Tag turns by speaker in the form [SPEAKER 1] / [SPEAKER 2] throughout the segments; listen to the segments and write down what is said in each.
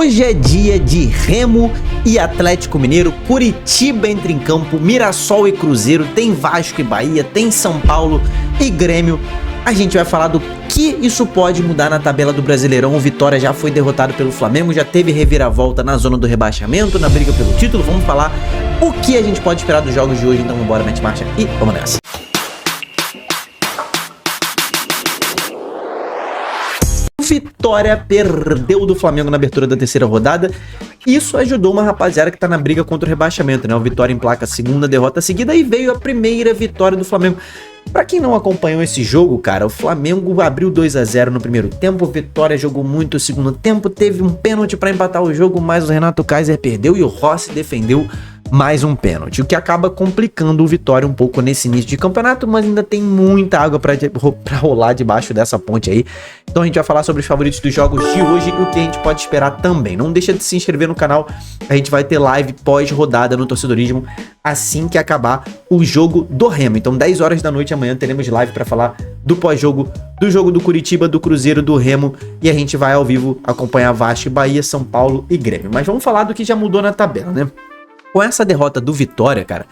[SPEAKER 1] Hoje é dia de Remo e Atlético Mineiro, Curitiba entra em campo, Mirassol e Cruzeiro, tem Vasco e Bahia, tem São Paulo e Grêmio. A gente vai falar do que isso pode mudar na tabela do Brasileirão. O Vitória já foi derrotado pelo Flamengo, já teve reviravolta na zona do rebaixamento, na briga pelo título. Vamos falar o que a gente pode esperar dos jogos de hoje, então vambora, mete marcha e vamos nessa. Vitória perdeu do Flamengo na abertura da terceira rodada. Isso ajudou uma rapaziada que tá na briga contra o rebaixamento, né? O Vitória emplaca a segunda derrota seguida e veio a primeira vitória do Flamengo. Pra quem não acompanhou esse jogo, cara, o Flamengo abriu 2-0 no primeiro tempo, o Vitória jogou muito o segundo tempo, teve um pênalti pra empatar o jogo, mas o Renato Kaiser perdeu e o Rossi defendeu mais um pênalti, o que acaba complicando o Vitória um pouco nesse início de campeonato, mas ainda tem muita água pra rolar debaixo dessa ponte aí. Então a gente vai falar sobre os favoritos dos jogos de hoje e o que a gente pode esperar também. Não deixa de se inscrever no canal, a gente vai ter live pós-rodada no Torcedorismo assim que acabar o jogo do Remo. Então 10 horas da noite amanhã teremos live pra falar do pós-jogo, do jogo do Curitiba, do Cruzeiro, do Remo, e a gente vai ao vivo acompanhar Vasco, Bahia, São Paulo e Grêmio. Mas vamos falar do que já mudou na tabela, né? Com essa derrota do Vitória, cara,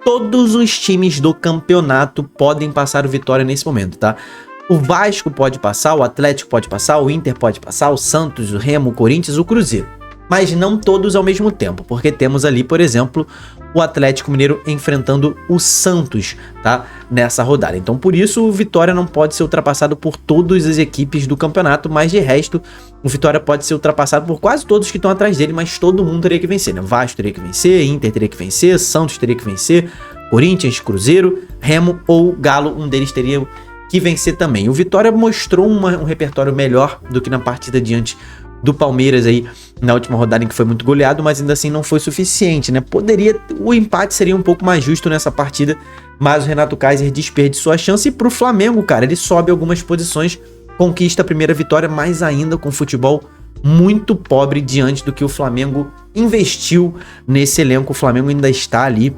[SPEAKER 1] todos os times do campeonato podem passar o Vitória nesse momento, tá? O Vasco pode passar, o Atlético pode passar, o Inter pode passar, o Santos, o Remo, o Corinthians, o Cruzeiro. Mas não todos ao mesmo tempo, porque temos ali, por exemplo, o Atlético Mineiro enfrentando o Santos, tá? Nessa rodada. Então, por isso, o Vitória não pode ser ultrapassado por todas as equipes do campeonato, mas de resto, o Vitória pode ser ultrapassado por quase todos que estão atrás dele, mas todo mundo teria que vencer, né? Vasco teria que vencer, Inter teria que vencer, Santos teria que vencer, Corinthians, Cruzeiro, Remo ou Galo, um deles teria que vencer também. O Vitória mostrou um repertório melhor do que na partida diante do Palmeiras aí na última rodada em que foi muito goleado, mas ainda assim não foi suficiente, né? O empate seria um pouco mais justo nessa partida, mas o Renato Kaiser desperdiçou a chance e pro Flamengo, cara, ele sobe algumas posições, conquista a primeira vitória, mas ainda com futebol muito pobre diante do que o Flamengo investiu nesse elenco. O Flamengo ainda está ali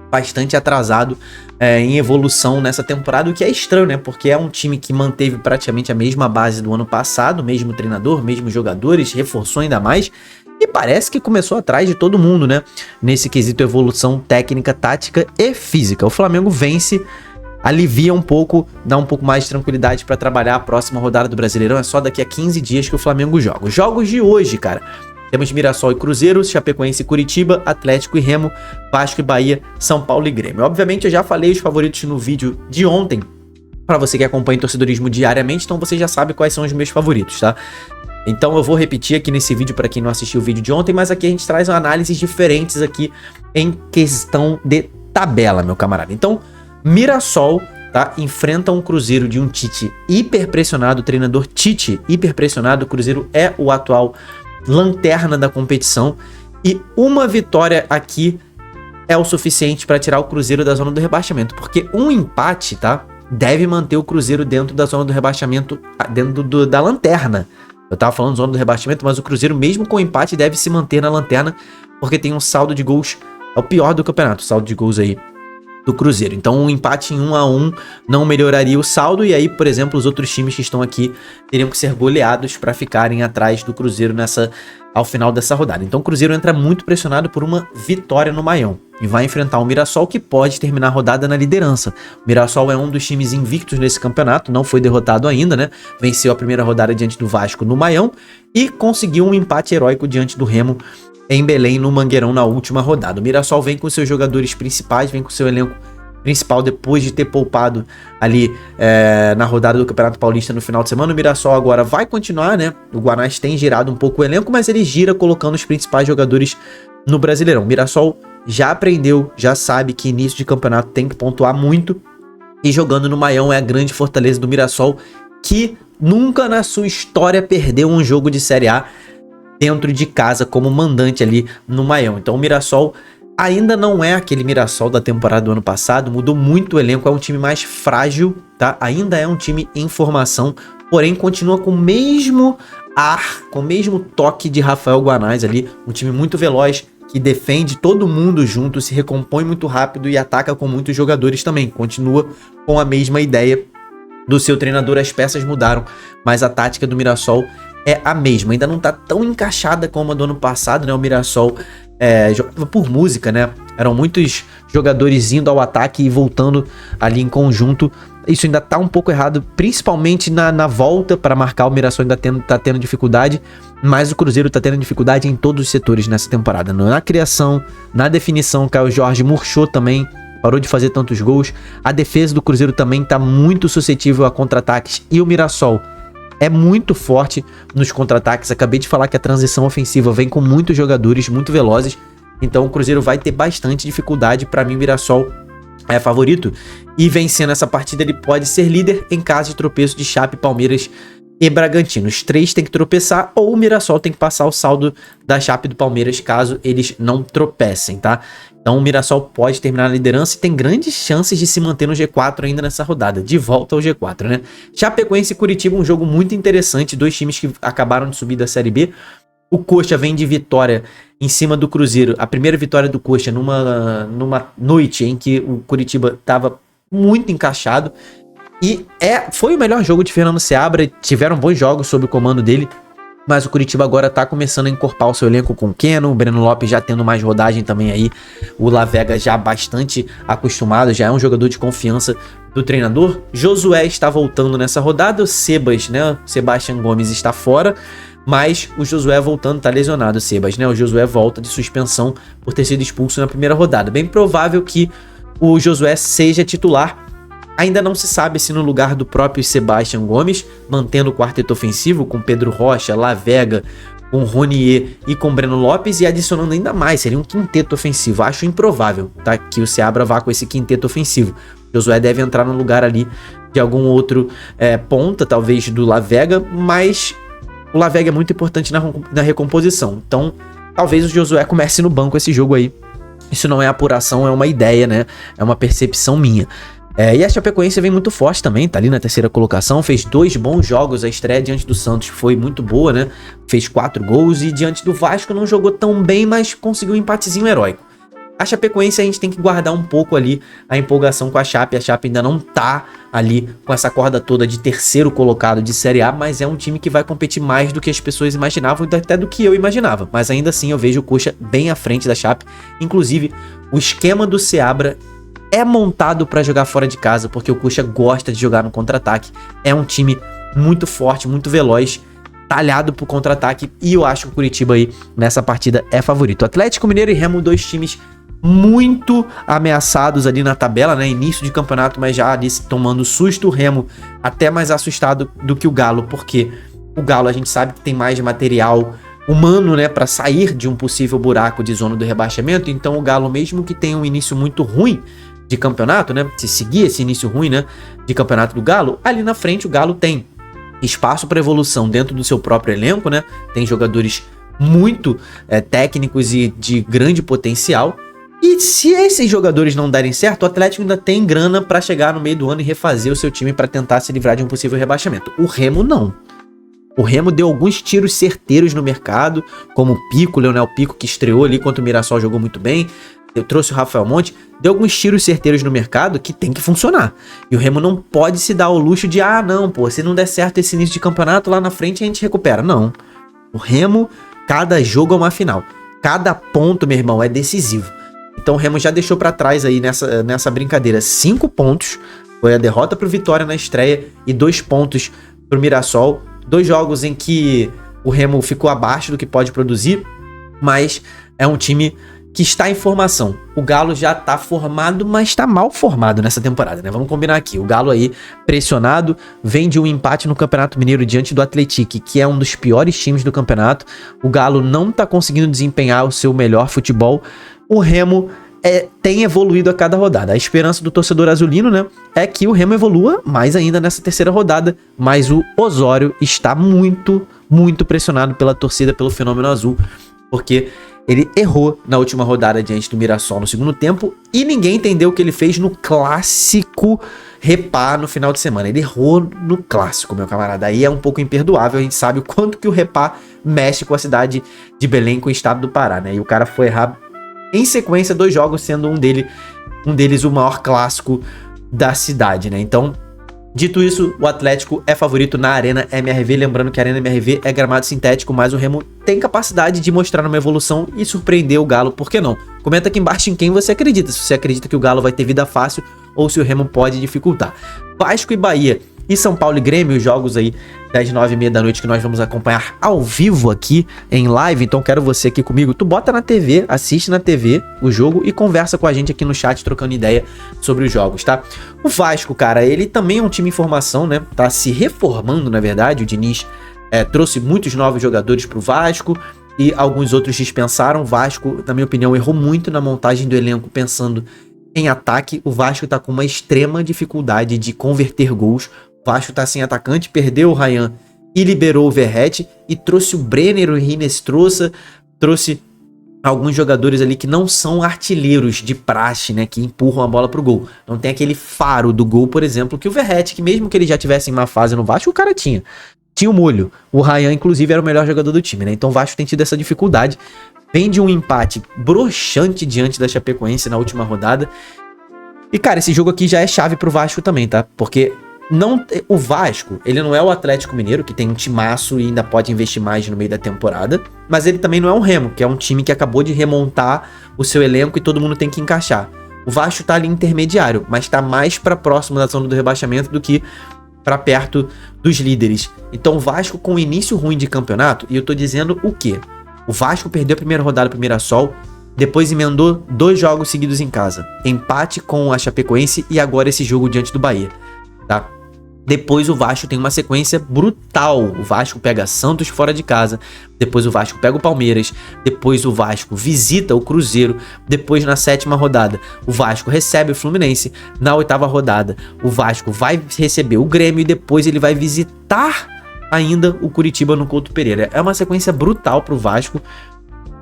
[SPEAKER 1] bastante atrasado em evolução nessa temporada, o que é estranho, né? Porque é um time que manteve praticamente a mesma base do ano passado, mesmo treinador, mesmos jogadores, reforçou ainda mais e parece que começou atrás de todo mundo, né? Nesse quesito evolução técnica, tática e física. O Flamengo vence, alivia um pouco, dá um pouco mais de tranquilidade para trabalhar a próxima rodada do Brasileirão. É só daqui a 15 dias que o Flamengo joga. Os jogos de hoje, cara, temos Mirassol e Cruzeiro, Chapecoense e Curitiba, Atlético e Remo, Vasco e Bahia, São Paulo e Grêmio. Obviamente eu já falei os favoritos no vídeo de ontem, para você que acompanha o Torcedorismo diariamente, então você já sabe quais são os meus favoritos, tá? Então eu vou repetir aqui nesse vídeo para quem não assistiu o vídeo de ontem, mas aqui a gente traz análises diferentes aqui em questão de tabela, meu camarada. Então, Mirassol, tá, enfrenta um Cruzeiro de um Tite hiper pressionado, o treinador Tite hiper pressionado. O Cruzeiro é o atual lanterna da competição e uma vitória aqui é o suficiente para tirar o Cruzeiro da zona do rebaixamento, porque um empate, tá, deve manter o Cruzeiro dentro da zona do rebaixamento, dentro da lanterna. Eu tava falando zona do rebaixamento, mas o Cruzeiro mesmo com empate deve se manter na lanterna, porque tem um saldo de gols, é o pior do campeonato, o saldo de gols aí do Cruzeiro. Então um empate em 1-1 não melhoraria o saldo, e aí, por exemplo, os outros times que estão aqui teriam que ser goleados para ficarem atrás do Cruzeiro ao final dessa rodada. Então o Cruzeiro entra muito pressionado por uma vitória no Maião e vai enfrentar o Mirassol, que pode terminar a rodada na liderança. O Mirassol é um dos times invictos nesse campeonato, não foi derrotado ainda, né? Venceu a primeira rodada diante do Vasco no Maião e conseguiu um empate heróico diante do Remo em Belém, no Mangueirão, na última rodada. O Mirassol vem com seus jogadores principais, vem com seu elenco principal depois de ter poupado ali na rodada do Campeonato Paulista no final de semana. O Mirassol agora vai continuar, né? O Guanás tem girado um pouco o elenco, mas ele gira colocando os principais jogadores no Brasileirão. O Mirassol já aprendeu, já sabe que início de campeonato tem que pontuar muito, e jogando no Maião é a grande fortaleza do Mirassol, que nunca na sua história perdeu um jogo de Série A dentro de casa como mandante ali no Maião. Então o Mirassol ainda não é aquele Mirassol da temporada do ano passado, mudou muito o elenco, é um time mais frágil, tá? Ainda é um time em formação, porém continua com o mesmo ar, com o mesmo toque de Rafael Guanás ali, um time muito veloz, que defende todo mundo junto, se recompõe muito rápido e ataca com muitos jogadores também. Continua com a mesma ideia do seu treinador, as peças mudaram, mas a tática do Mirassol é a mesma, ainda não tá tão encaixada como a do ano passado, né? O Mirassol jogava por música, né? Eram muitos jogadores indo ao ataque e voltando ali em conjunto. Isso ainda tá um pouco errado, principalmente na volta para marcar. O Mirassol ainda tá tendo dificuldade, mas o Cruzeiro tá tendo dificuldade em todos os setores nessa temporada. Na criação, na definição, Caio Jorge murchou também, parou de fazer tantos gols. A defesa do Cruzeiro também tá muito suscetível a contra-ataques e o Mirassol é muito forte nos contra-ataques. Acabei de falar que a transição ofensiva vem com muitos jogadores muito velozes, então o Cruzeiro vai ter bastante dificuldade. Para mim, o Mirassol é favorito, e vencendo essa partida ele pode ser líder em caso de tropeço de Chape, Palmeiras e Bragantino. Os três tem que tropeçar, ou o Mirassol tem que passar o saldo da Chape e do Palmeiras caso eles não tropecem, tá? Então o Mirassol pode terminar na liderança e tem grandes chances de se manter no G4 ainda nessa rodada, de volta ao G4, né? Chapecoense e Curitiba, um jogo muito interessante, dois times que acabaram de subir da Série B. O Coxa vem de vitória em cima do Cruzeiro, a primeira vitória do Coxa numa noite em que o Curitiba estava muito encaixado, e foi o melhor jogo de Fernando Seabra. Tiveram bons jogos sob o comando dele, mas o Curitiba agora tá começando a encorpar o seu elenco com o Keno, o Breno Lopes já tendo mais rodagem também aí, o Lavega já bastante acostumado, já é um jogador de confiança do treinador. Josué está voltando nessa rodada, o Sebas, né, Sebastião Gomes está fora, mas o Josué voltando, tá lesionado o Sebas, né, o Josué volta de suspensão por ter sido expulso na primeira rodada. Bem provável que o Josué seja titular. Ainda não se sabe se no lugar do próprio Sebastião Gomes, mantendo o quarteto ofensivo com Pedro Rocha, Lavega, com Ronier e com Breno Lopes, e adicionando ainda mais, seria um quinteto ofensivo. Acho improvável, tá, que o Seabra vá com esse quinteto ofensivo. O Josué deve entrar no lugar ali de algum outro ponta, talvez do Lavega, mas o Lavega é muito importante na recomposição. Então, talvez o Josué comece no banco esse jogo aí. Isso não é apuração, é uma ideia, né? É uma percepção minha. E a Chapecoense vem muito forte também, tá ali na terceira colocação, fez 2 bons jogos, a estreia diante do Santos foi muito boa, né? Fez 4 gols, e diante do Vasco não jogou tão bem, mas conseguiu um empatezinho heróico. A Chapecoense, a gente tem que guardar um pouco ali a empolgação com a Chape ainda não tá ali com essa corda toda de terceiro colocado de Série A, mas é um time que vai competir mais do que as pessoas imaginavam, até do que eu imaginava, mas ainda assim eu vejo o Coxa bem à frente da Chape. Inclusive, o esquema do Seabra é montado para jogar fora de casa, porque o Coxa gosta de jogar no contra-ataque. É um time muito forte, muito veloz, talhado pro contra-ataque, e eu acho que o Curitiba aí nessa partida é favorito. Atlético Mineiro e Remo, dois times muito ameaçados ali na tabela, né? Início de campeonato, mas já ali tomando susto. O Remo até mais assustado do que o Galo, porque o Galo a gente sabe que tem mais material humano, né, para sair de um possível buraco de zona do rebaixamento. Então o Galo, mesmo que tenha um início muito ruim de campeonato, né, se seguir esse início ruim, né, de campeonato do Galo, ali na frente o Galo tem espaço para evolução dentro do seu próprio elenco, né, tem jogadores muito técnicos e de grande potencial. E se esses jogadores não derem certo, o Atlético ainda tem grana para chegar no meio do ano e refazer o seu time para tentar se livrar de um possível rebaixamento. O Remo não. O Remo deu alguns tiros certeiros no mercado, como o Pico, o Leonel Pico, que estreou ali contra o Mirassol, jogou muito bem. Eu trouxe o Rafael Monte, deu alguns tiros certeiros no mercado que tem que funcionar. E o Remo não pode se dar ao luxo de, se não der certo esse início de campeonato, lá na frente a gente recupera. Não. O Remo, cada jogo é uma final. Cada ponto, meu irmão, é decisivo. Então o Remo já deixou pra trás aí nessa brincadeira 5 pontos. Foi a derrota pro Vitória na estreia e 2 pontos pro Mirassol. 2 jogos em que o Remo ficou abaixo do que pode produzir, mas é um time que está em formação. O Galo já tá formado, mas tá mal formado nessa temporada, né? Vamos combinar aqui. O Galo aí pressionado, vem de um empate no Campeonato Mineiro diante do Atlético, que é um dos piores times do campeonato. O Galo não tá conseguindo desempenhar o seu melhor futebol. O Remo tem evoluído a cada rodada. A esperança do torcedor azulino, né, é que o Remo evolua mais ainda nessa terceira rodada, mas o Osório está muito, muito pressionado pela torcida, pelo fenômeno azul, porque ele errou na última rodada diante do Mirassol no segundo tempo e ninguém entendeu o que ele fez no clássico Repá no final de semana. Ele errou no clássico, meu camarada. Aí é um pouco imperdoável. A gente sabe o quanto que o Repá mexe com a cidade de Belém, com o estado do Pará, né? E o cara foi errar em sequência 2 jogos, sendo um deles o maior clássico da cidade, né? Então Dito isso, o Atlético é favorito na Arena MRV, lembrando que a Arena MRV é gramado sintético, mas o Remo tem capacidade de mostrar uma evolução e surpreender o Galo, por que não? Comenta aqui embaixo em quem você acredita, se você acredita que o Galo vai ter vida fácil ou se o Remo pode dificultar. Vasco e Bahia e São Paulo e Grêmio, os jogos aí das 9h30 da noite que nós vamos acompanhar ao vivo aqui em live, então quero você aqui comigo, tu bota na TV, assiste na TV o jogo e conversa com a gente aqui no chat trocando ideia sobre os jogos, tá? O Vasco, cara, ele também é um time em formação, né? Tá se reformando, na verdade, o Diniz trouxe muitos novos jogadores pro Vasco e alguns outros dispensaram. O Vasco, na minha opinião, errou muito na montagem do elenco pensando em ataque. O Vasco tá com uma extrema dificuldade de converter gols. O Vasco tá sem atacante, perdeu o Ryan e liberou o Verratti e trouxe o Brenner, o Rines trouxe alguns jogadores ali que não são artilheiros de praxe, né, que empurram a bola pro gol. Não tem aquele faro do gol, por exemplo, que o Verratti, que mesmo que ele já tivesse em má fase no Vasco, o cara tinha o molho. O Ryan, inclusive, era o melhor jogador do time, né? Então o Vasco tem tido essa dificuldade. Vem de um empate broxante diante da Chapecoense na última rodada. E, cara, esse jogo aqui já é chave pro Vasco também, tá? Porque o Vasco, ele não é o Atlético Mineiro, que tem um timaço e ainda pode investir mais no meio da temporada, mas ele também não é um Remo, que é um time que acabou de remontar o seu elenco e todo mundo tem que encaixar. O Vasco tá ali intermediário, mas tá mais pra próximo da zona do rebaixamento do que pra perto dos líderes. Então o Vasco com o início ruim de campeonato, e eu tô dizendo o quê? O Vasco perdeu a primeira rodada pro Mirassol, depois emendou 2 jogos seguidos em casa, empate com a Chapecoense e agora esse jogo diante do Bahia, tá? Depois o Vasco tem uma sequência brutal. O Vasco pega Santos fora de casa, depois o Vasco pega o Palmeiras, depois o Vasco visita o Cruzeiro, depois na 7ª rodada o Vasco recebe o Fluminense, na 8ª rodada o Vasco vai receber o Grêmio e depois ele vai visitar ainda o Curitiba no Couto Pereira. É uma sequência brutal pro Vasco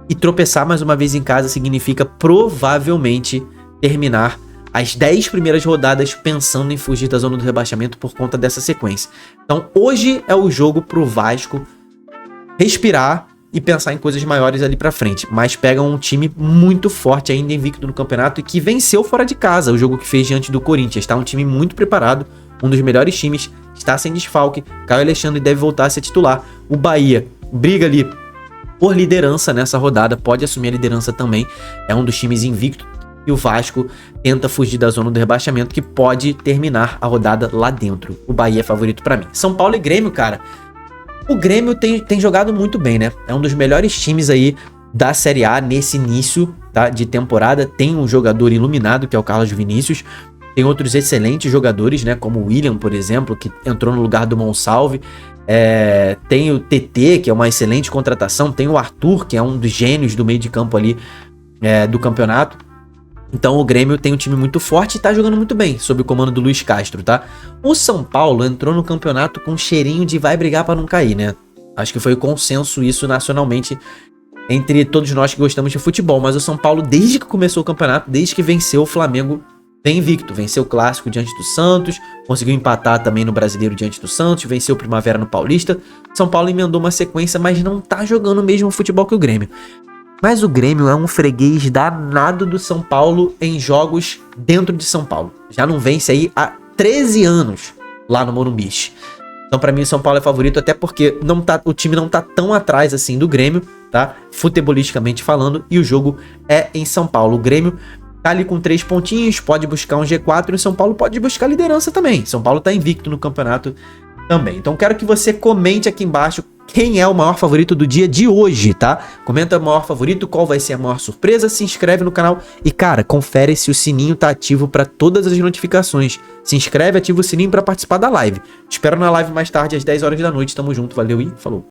[SPEAKER 1] e tropeçar mais uma vez em casa significa provavelmente terminar as 10 primeiras rodadas pensando em fugir da zona do rebaixamento por conta dessa sequência. Então hoje é o jogo pro Vasco respirar e pensar em coisas maiores ali pra frente. Mas pega um time muito forte ainda invicto no campeonato e que venceu fora de casa o jogo que fez diante do Corinthians. Tá um time muito preparado, um dos melhores times, está sem desfalque. Caio Alexandre deve voltar a ser titular. O Bahia briga ali por liderança nessa rodada, pode assumir a liderança também. É um dos times invicto. E o Vasco tenta fugir da zona do rebaixamento, que pode terminar a rodada lá dentro. O Bahia é favorito pra mim. São Paulo e Grêmio, cara. O Grêmio tem jogado muito bem, né? É um dos melhores times aí da Série A nesse início, tá, de temporada. Tem um jogador iluminado, que é o Carlos Vinícius. Tem outros excelentes jogadores, né? Como o William, por exemplo, que entrou no lugar do Monsalve. Tem o TT, que é uma excelente contratação. Tem o Arthur, que é um dos gênios do meio de campo ali do campeonato. Então o Grêmio tem um time muito forte e tá jogando muito bem, sob o comando do Luiz Castro, tá? O São Paulo entrou no campeonato com um cheirinho de vai brigar pra não cair, né? Acho que foi consenso isso nacionalmente entre todos nós que gostamos de futebol. Mas o São Paulo, desde que começou o campeonato, desde que venceu o Flamengo, vem invicto. Venceu o Clássico diante do Santos, conseguiu empatar também no Brasileiro diante do Santos, venceu o Primavera no Paulista. São Paulo emendou uma sequência, mas não tá jogando o mesmo futebol que o Grêmio. Mas o Grêmio é um freguês danado do São Paulo em jogos dentro de São Paulo. Já não vence aí há 13 anos lá no Morumbi. Então pra mim o São Paulo é favorito, até porque o time não tá tão atrás assim do Grêmio, tá? Futebolisticamente falando, e o jogo é em São Paulo. O Grêmio tá ali com 3 pontinhos, pode buscar um G4 e o São Paulo pode buscar liderança também. São Paulo tá invicto no campeonato também. Então quero que você comente aqui embaixo quem é o maior favorito do dia de hoje, tá? Comenta o maior favorito, qual vai ser a maior surpresa, se inscreve no canal e, cara, confere se o sininho tá ativo para todas as notificações. Se inscreve, ativa o sininho para participar da live. Te espero na live mais tarde às 10 horas da noite. Tamo junto, valeu e falou!